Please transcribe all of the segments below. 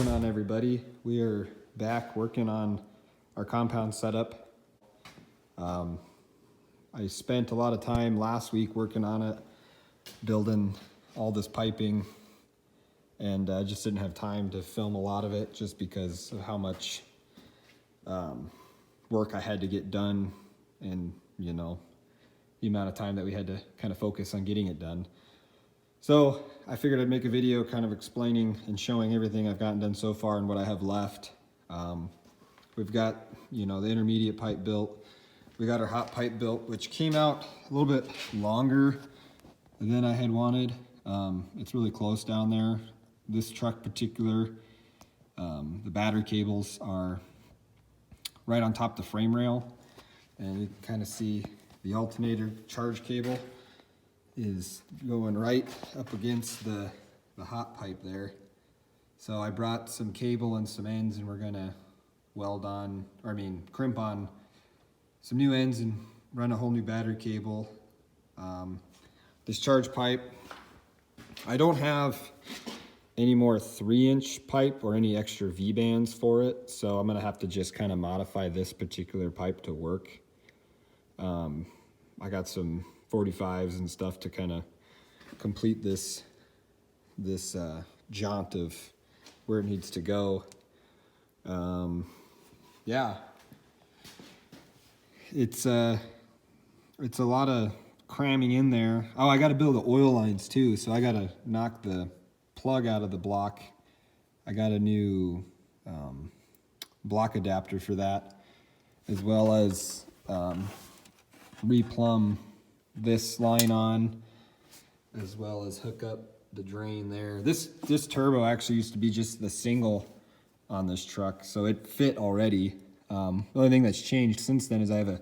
going on, everybody? We are back working on our compound setup. I spent a lot of time last week working on it, building all this piping, and I just didn't have time to film a lot of it just because of how much work I had to get done, and you know, the amount of time that we had to kind of focus on getting it done. So I figured I'd make a video kind of explaining and showing everything I've gotten done so far and what I have left. We've got, you know, the intermediate pipe built. We got our hot pipe built, which came out a little bit longer than I had wanted. It's really close down there. This truck particular, the battery cables are right on top of the frame rail, and you can kind of see the alternator charge cable is going right up against the hot pipe there. So I brought some cable and some ends, and we're gonna crimp on some new ends and run a whole new battery cable. This charge pipe, I don't have any more 3-inch pipe or any extra V-bands for it, so I'm gonna have to just kind of modify this particular pipe to work. I got some 45s and stuff to kind of complete this jaunt of where it needs to go. Yeah, it's a lot of cramming in there. Oh, I got to build the oil lines too, so I got to knock the plug out of the block. I got a new block adapter for that, as well as replumb this line on, as well as hook up the drain there. This turbo actually used to be just the single on this truck, so it fit already. The only thing that's changed since then is I have a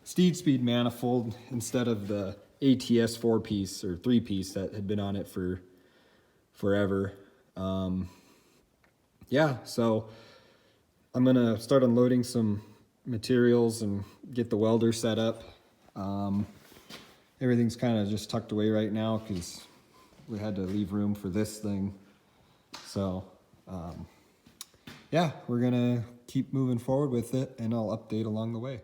Steed Speed manifold instead of the ATS 4-piece or 3-piece that had been on it for forever. Yeah, so I'm gonna start unloading some materials and get the welder set up. Everything's kind of just tucked away right now because we had to leave room for this thing. So yeah, we're gonna keep moving forward with it, and I'll update along the way.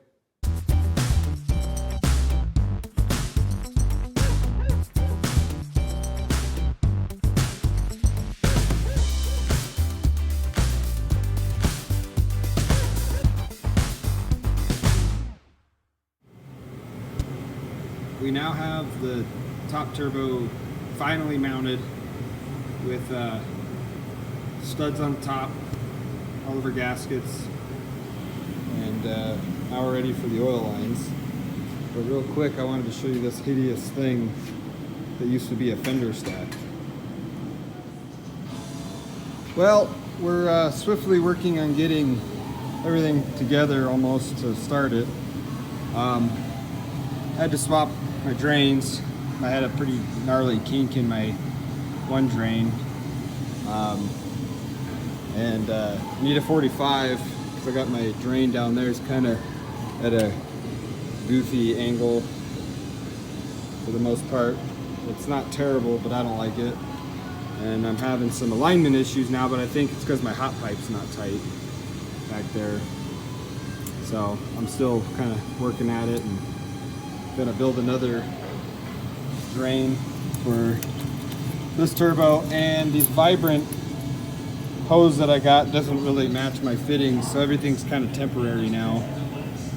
We now have the top turbo finally mounted with studs on top, all of our gaskets, and now we're ready for the oil lines. But real quick, I wanted to show you this hideous thing that used to be a fender stack. Well, we're swiftly working on getting everything together almost to start it. I had to swap my drains. I had a pretty gnarly kink in my one drain, and need a 45 because I got my drain down there. It's kind of at a goofy angle for the most part. It's not terrible, but I don't like it, and I'm having some alignment issues now, but I think it's because my hot pipe's not tight back there. So I'm still kind of working at it, and gonna build another drain for this turbo. And these Vibrant hose that I got doesn't really match my fittings, so everything's kind of temporary now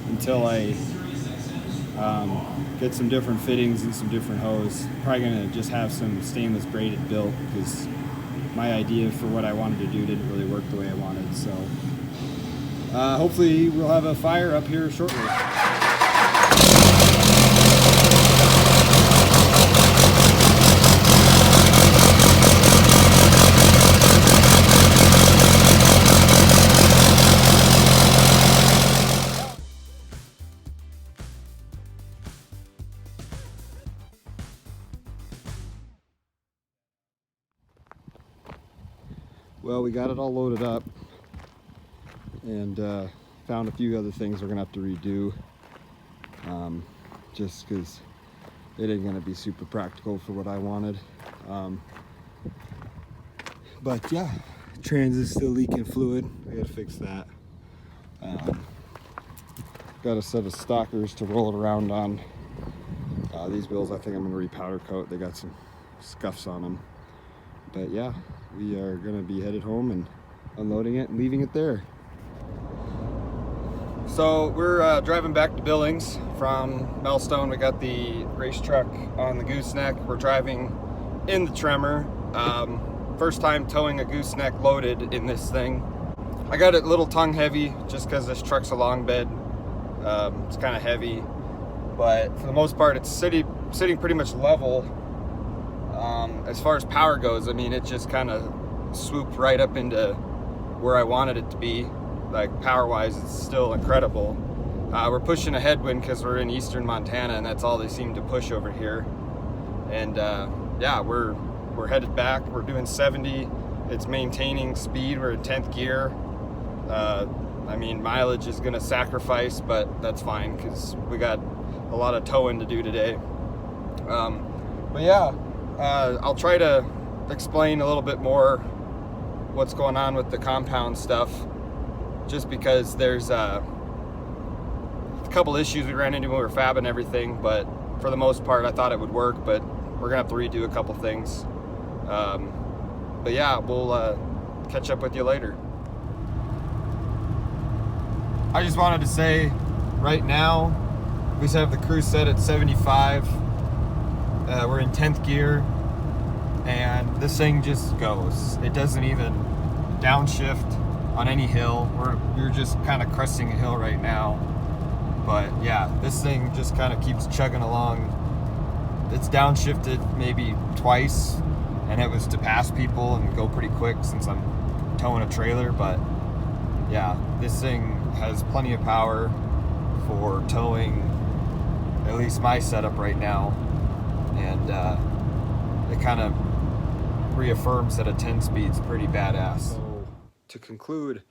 until I get some different fittings and some different hose. Probably gonna just have some stainless braided built because my idea for what I wanted to do didn't really work the way I wanted. So hopefully we'll have a fire up here shortly. Well, we got it all loaded up, and found a few other things we're gonna have to redo, just because it ain't gonna be super practical for what I wanted. But yeah, trans is still leaking fluid. I gotta fix that. Got a set of stockers to roll it around on. These wheels I think I'm gonna repowder coat. They got some scuffs on them. But yeah, we are gonna be headed home and unloading it and leaving it there. So we're driving back to Billings from Melstone. We got the race truck on the gooseneck. We're driving in the Tremor. First time towing a gooseneck loaded in this thing. I got it a little tongue heavy just because this truck's a long bed. It's kind of heavy, but for the most part it's sitting pretty much level. As far as power goes, I mean, it just kind of swooped right up into where I wanted it to be. Like power-wise, it's still incredible. We're pushing a headwind because we're in eastern Montana, and that's all they seem to push over here. And yeah, we're headed back. We're doing 70. It's maintaining speed. We're in 10th gear. I mean, mileage is gonna sacrifice, but that's fine because we got a lot of towing to do today. But yeah, I'll try to explain a little bit more what's going on with the compound stuff, just because there's a couple issues we ran into when we were fabbing everything, but for the most part I thought it would work, but we're gonna have to redo a couple things. But yeah, we'll catch up with you later. I just wanted to say right now we have the cruise set at 75. We're in 10th gear and this thing just goes. It doesn't even downshift on any hill. We're just kind of cresting a hill right now, but yeah, this thing just kind of keeps chugging along. It's downshifted maybe twice, and it was to pass people and go pretty quick since I'm towing a trailer. But yeah, this thing has plenty of power for towing at least my setup right now, and it kind of reaffirms that a 10 speed's pretty badass. To conclude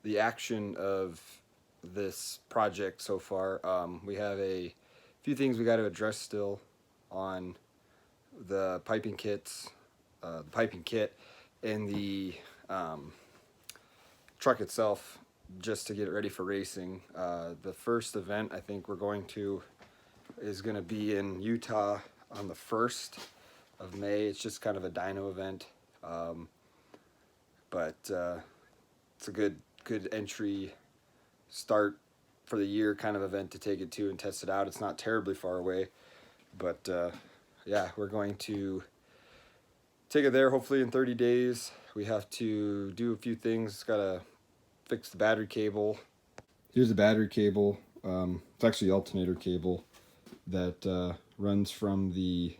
the action of this project so far, we have a few things we got to address still on the piping kits, the piping kit, and the truck itself, just to get it ready for racing. The first event I think we're going to is going to be in Utah on the 1st of May. It's just kind of a dyno event, but it's a good entry start for the year kind of event to take it to and test it out. It's not terribly far away, but yeah, we're going to take it there hopefully in 30 days. We have to do a few things. Got to fix the battery cable. Here's the battery cable. It's actually the alternator cable that runs from the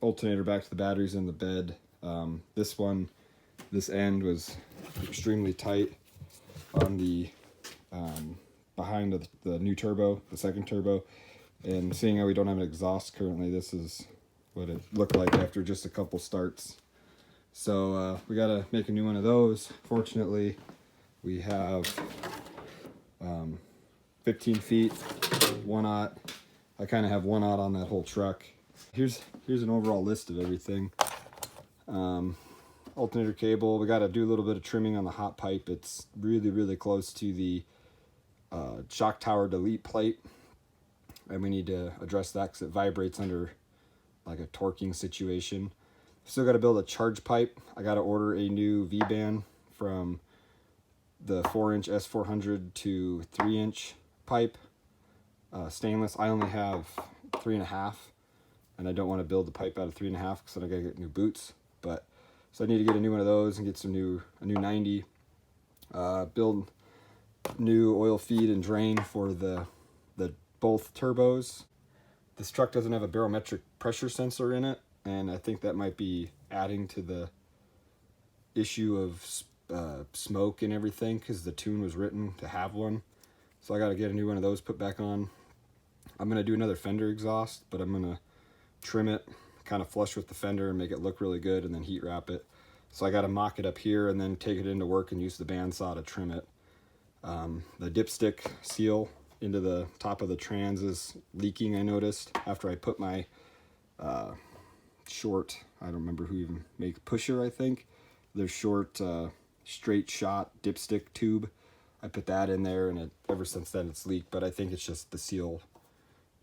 alternator back to the batteries in the bed. This end was extremely tight on the behind the new turbo, the second turbo, and seeing how we don't have an exhaust currently, this is what it looked like after just a couple starts. So we got to make a new one of those. Fortunately, we have 15 feet, 1/0. I kind of have 1/0 on that whole truck. Here's an overall list of everything. Alternator cable, we got to do a little bit of trimming on the hot pipe. It's really close to the shock tower delete plate, and we need to address that because it vibrates under like a torquing situation. Still got to build a charge pipe. I got to order a new V-band from the 4-inch S400 to 3-inch pipe, stainless. I only have 3.5, and I don't want to build the pipe out of 3.5 because then I gotta get new boots. But so I need to get a new one of those and get a new 90. Build new oil feed and drain for the both turbos. This truck doesn't have a barometric pressure sensor in it, and I think that might be adding to the issue of smoke and everything, because the tune was written to have one. So I got to get a new one of those put back on. I'm going to do another fender exhaust, but I'm going to trim it kind of flush with the fender and make it look really good, and then heat wrap it. So I got to mock it up here and then take it into work and use the bandsaw to trim it. The dipstick seal into the top of the trans is leaking, I noticed, after I put my short, I don't remember who even make pusher, I think. their short straight shot dipstick tube. I put that in there, and ever since then it's leaked, but I think it's just the seal,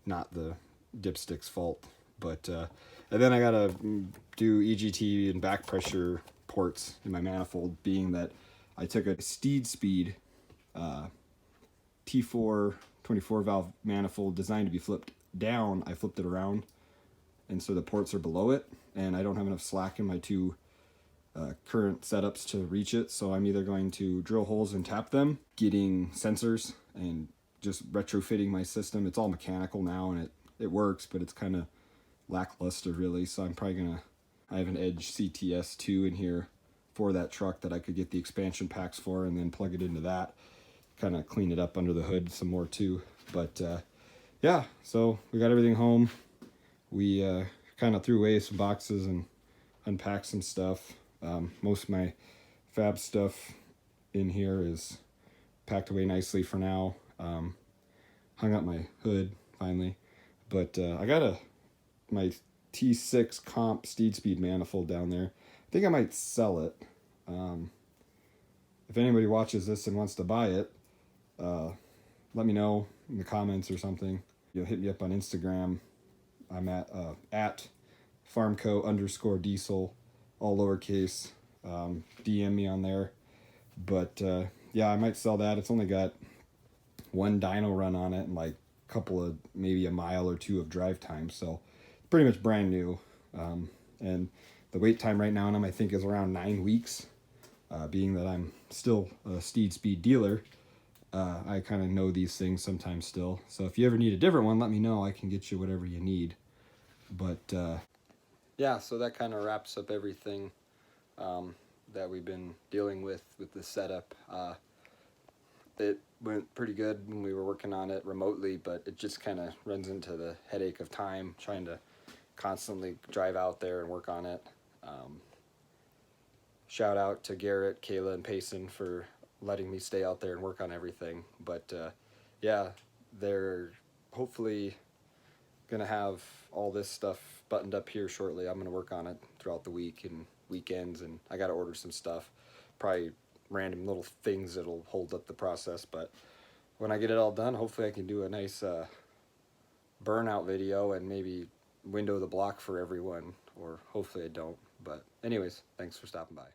not the dipstick's fault. But and then I gotta do EGT and back pressure ports in my manifold, being that I took a Steed Speed T4 24 valve manifold designed to be flipped down. I flipped it around, and so the ports are below it, and I don't have enough slack in my two current setups to reach it, so I'm either going to drill holes and tap them, getting sensors, and just retrofitting my system. It's all mechanical now, and it works, but it's kind of lackluster really, so I'm probably gonna, I have an Edge CTS 2 in here for that truck that I could get the expansion packs for, and then plug it into that, kind of clean it up under the hood some more too. But yeah, so we got everything home. We kind of threw away some boxes and unpacked some stuff. Most of my fab stuff in here is packed away nicely for now. Hung up my hood finally, but I got my T6 comp Steed Speed manifold down there. I think I might sell it. If anybody watches this and wants to buy it, let me know in the comments or something. You'll hit me up on Instagram. I'm at farmco_diesel, all lowercase. DM me on there. But yeah, I might sell that. It's only got one dyno run on it and like a couple of, maybe a mile or two of drive time, so pretty much brand new. And the wait time right now on them I think is around 9 weeks. Being that I'm still a Steed Speed dealer, I kind of know these things sometimes still. So if you ever need a different one, let me know. I can get you whatever you need. But yeah, so that kind of wraps up everything that we've been dealing with this setup. It went pretty good when we were working on it remotely, but it just kind of runs into the headache of time trying to constantly drive out there and work on it. Shout out to Garrett, Kayla, and Payson for letting me stay out there and work on everything. But yeah, they're hopefully gonna have all this stuff buttoned up here shortly. I'm gonna work on it throughout the week and weekends, and I gotta order some stuff, probably random little things that'll hold up the process. But when I get it all done, hopefully I can do a nice burnout video and maybe window the block for everyone, or hopefully I don't. But anyways, thanks for stopping by.